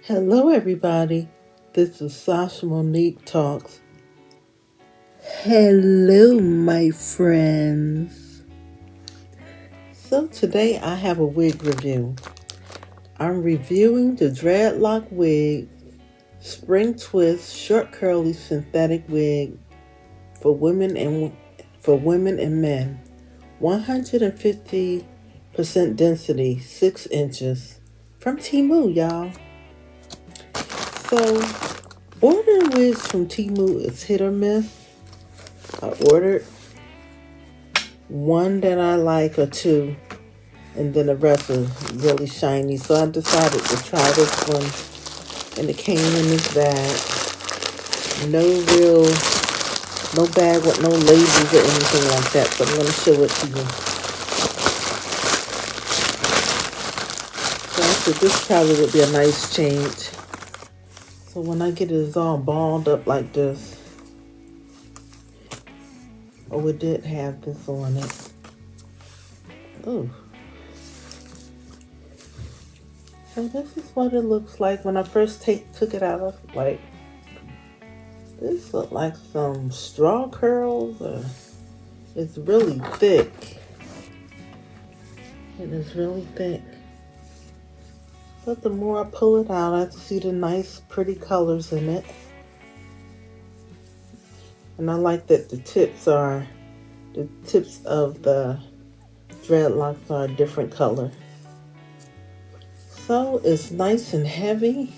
Hello, everybody. This is Sasha Monique Talks. Hello, my friends. So, today I have a wig review. I'm reviewing the Dreadlock wig, Spring Twist Short Curly Synthetic Wig for women and men. 150% density, 6 inches. From Temu, y'all. So, ordering wigs from Temu is hit or miss. I ordered one that I like or two, and then the rest is really shiny. So I decided to try this one, and it came in this bag. No bag with no labels or anything like that. So I'm going to show it to you. So I said this probably would be a nice change. So when I get it, it's all balled up like this. Oh, it did have this on it. Oh. So this is what it looks like. When I first took it out, I was like, this looked like some straw curls. It's really thick. It is really thick. But the more I pull it out, I see the nice, pretty colors in it. And I like that the tips of the dreadlocks are a different color. So it's nice and heavy.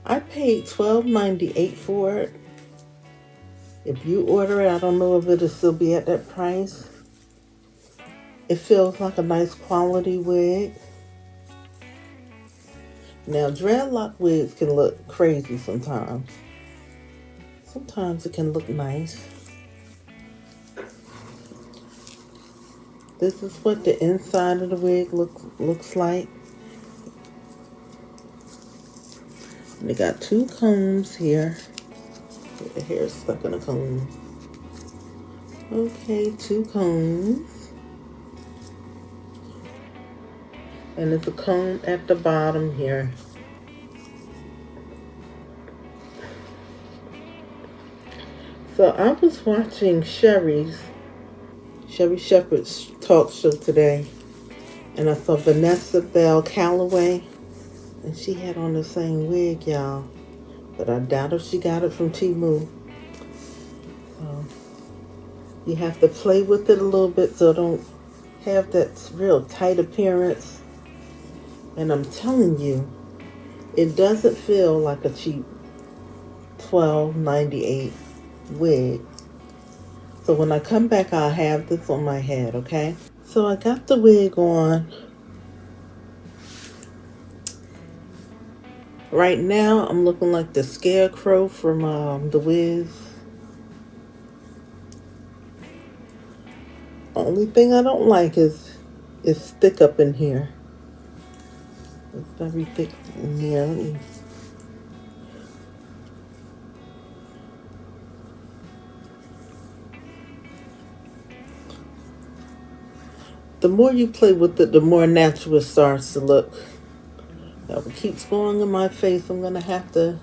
I paid $12.98 for it. If you order it, I don't know if it'll still be at that price. It feels like a nice quality wig. Now, dreadlock wigs can look crazy sometimes. Sometimes it can look nice. This is what the inside of the wig looks like. And they got 2 combs here. The hair is stuck in a comb. Okay, 2 combs. And there's a comb at the bottom here. So I was watching Sherri Shepherd's talk show today, and I saw Vanessa Bell Calloway, and she had on the same wig, y'all. But I doubt if she got it from Temu. So you have to play with it a little bit so it don't have that real tight appearance. And I'm telling you, it doesn't feel like a cheap $12.98 wig. So when I come back, I'll have this on my head, okay? So I got the wig on. Right now, I'm looking like the scarecrow from the Wigs. Only thing I don't like is it's thick up in here. It's very thick in here. The more you play with it, the more natural it starts to look. Now, if it keeps going in my face, I'm going to have to...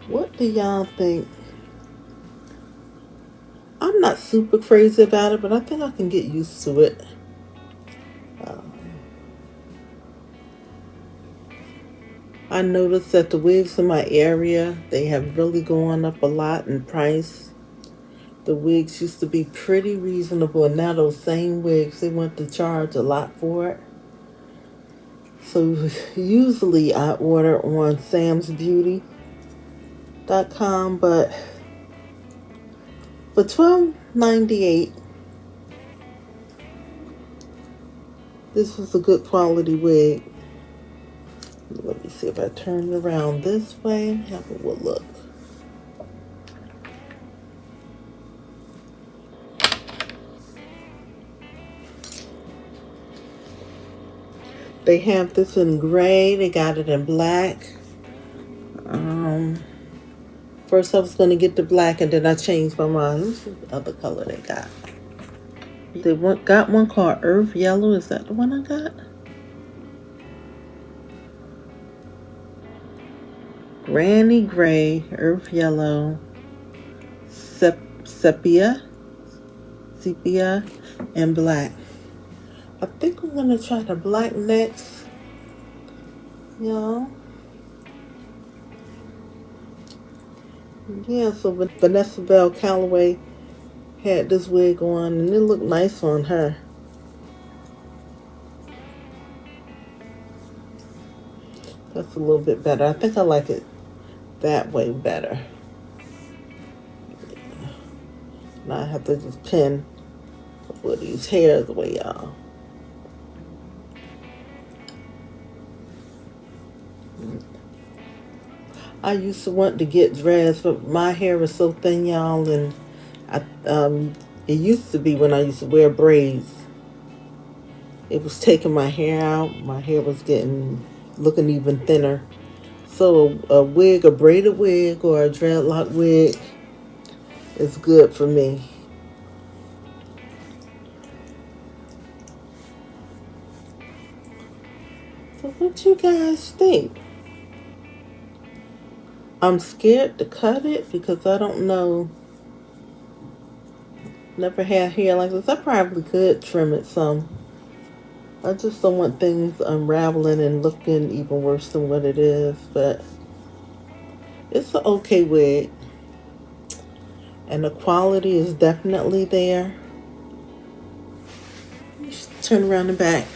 What do y'all think? I'm not super crazy about it, but I think I can get used to it. I noticed that the wigs in my area, they have really gone up a lot in price. The wigs used to be pretty reasonable, and now those same wigs, they want to charge a lot for it. So usually I order on samsbeauty.com, but for $12.98, this was a good quality wig. Let me see if I turn it around this way, how it will look. They have this in gray. They got it in black. First I was going to get the black, and then I changed my mind. Let's see what other color they got. They got one called Earth Yellow. Is that the one I got? Granny Gray, Earth Yellow, Sepia, and black. I think I'm going to try the black next, y'all. Yeah, so Vanessa Bell Calloway had this wig on, and it looked nice on her. That's a little bit better. I think I like it that way better. Now I have to just pin a couple of these hairs away, y'all. I used to want to get dreads, but my hair is so thin, y'all, and it used to be when I used to wear braids. It was taking my hair out. My hair was looking even thinner. So a wig, a braided wig or a dreadlock wig is good for me. So what you guys think? I'm scared to cut it because I don't know. Never had hair like this. I probably could trim it some. I just don't want things unraveling and looking even worse than what it is. But it's an okay wig. And the quality is definitely there. Just turn around the back.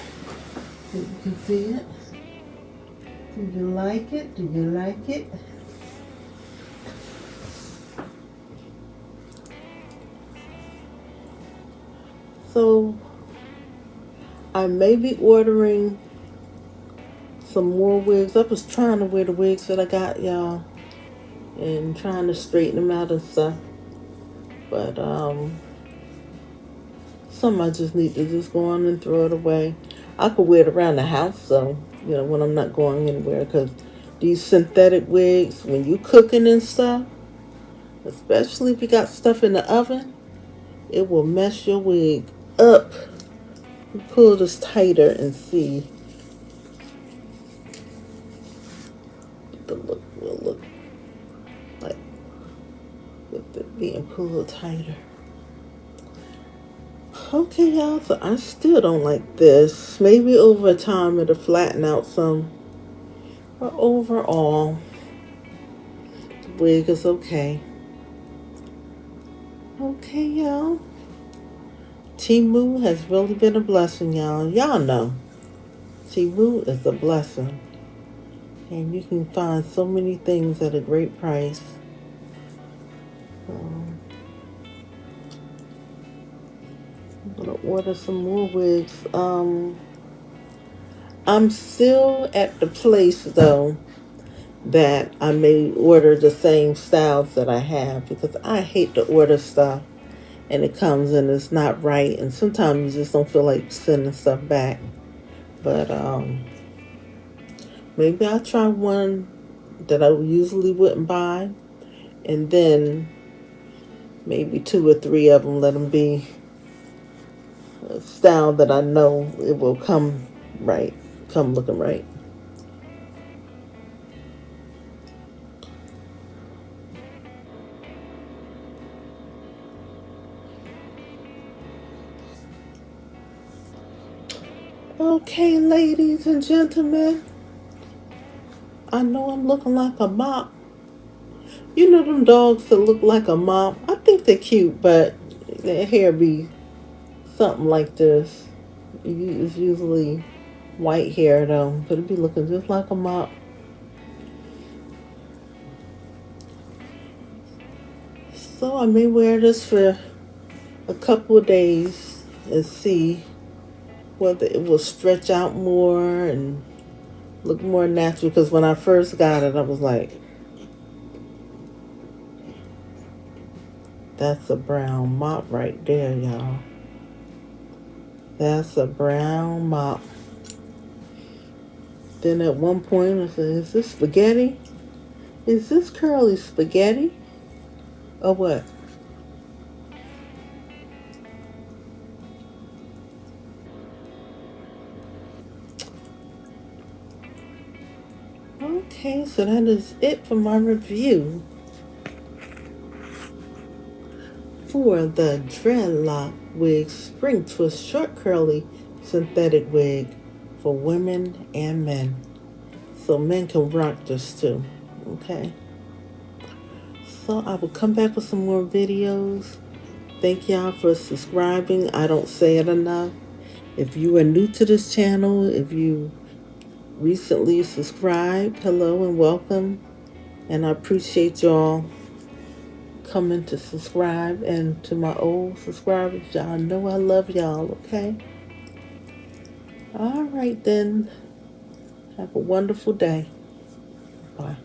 You can see it. Do you like it? Do you like it? So I may be ordering some more wigs. I was trying to wear the wigs that I got, y'all, and trying to straighten them out and stuff. But some I just need to just go on and throw it away. I could wear it around the house, though, you know, when I'm not going anywhere, because these synthetic wigs, when you cooking and stuff, especially if you got stuff in the oven, it will mess your wig up. Pull this tighter and see what the look will look like with it being pulled tighter. Okay, y'all, so I still don't like this. Maybe over time it'll flatten out some, but overall, the wig is okay. Okay, y'all. Temu has really been a blessing, y'all. Y'all know Temu is a blessing. And you can find so many things at a great price. I'm going to order some more wigs. I'm still at the place, though, that I may order the same styles that I have, because I hate to order stuff and it comes and it's not right, and sometimes you just don't feel like sending stuff back. But maybe I'll try one that I usually wouldn't buy, and then maybe 2 or 3 of them, let them be a style that I know it will come right, come looking right. Okay, ladies and gentlemen, I know I'm looking like a mop. You know them dogs that look like a mop? I think they're cute, but their hair be something like this. It's usually white hair, though, but it be looking just like a mop. So I may wear this for a couple of days and see whether it will stretch out more and look more natural. Because when I first got it, I was like, that's a brown mop right there, y'all. That's a brown mop. Then at one point I said, is this spaghetti? Is this curly spaghetti? Or what? Okay, so that is it for my review for the Dreadlock Wig Spring Twist Short Curly Synthetic Wig for women and men. So men can rock this too. Okay. So I will come back with some more videos. Thank y'all for subscribing. I don't say it enough. If you are new to this channel, if you recently subscribed, hello and welcome. And I appreciate y'all coming to subscribe. And to my old subscribers, y'all know I love y'all, okay? All right then. Have a wonderful day. Bye.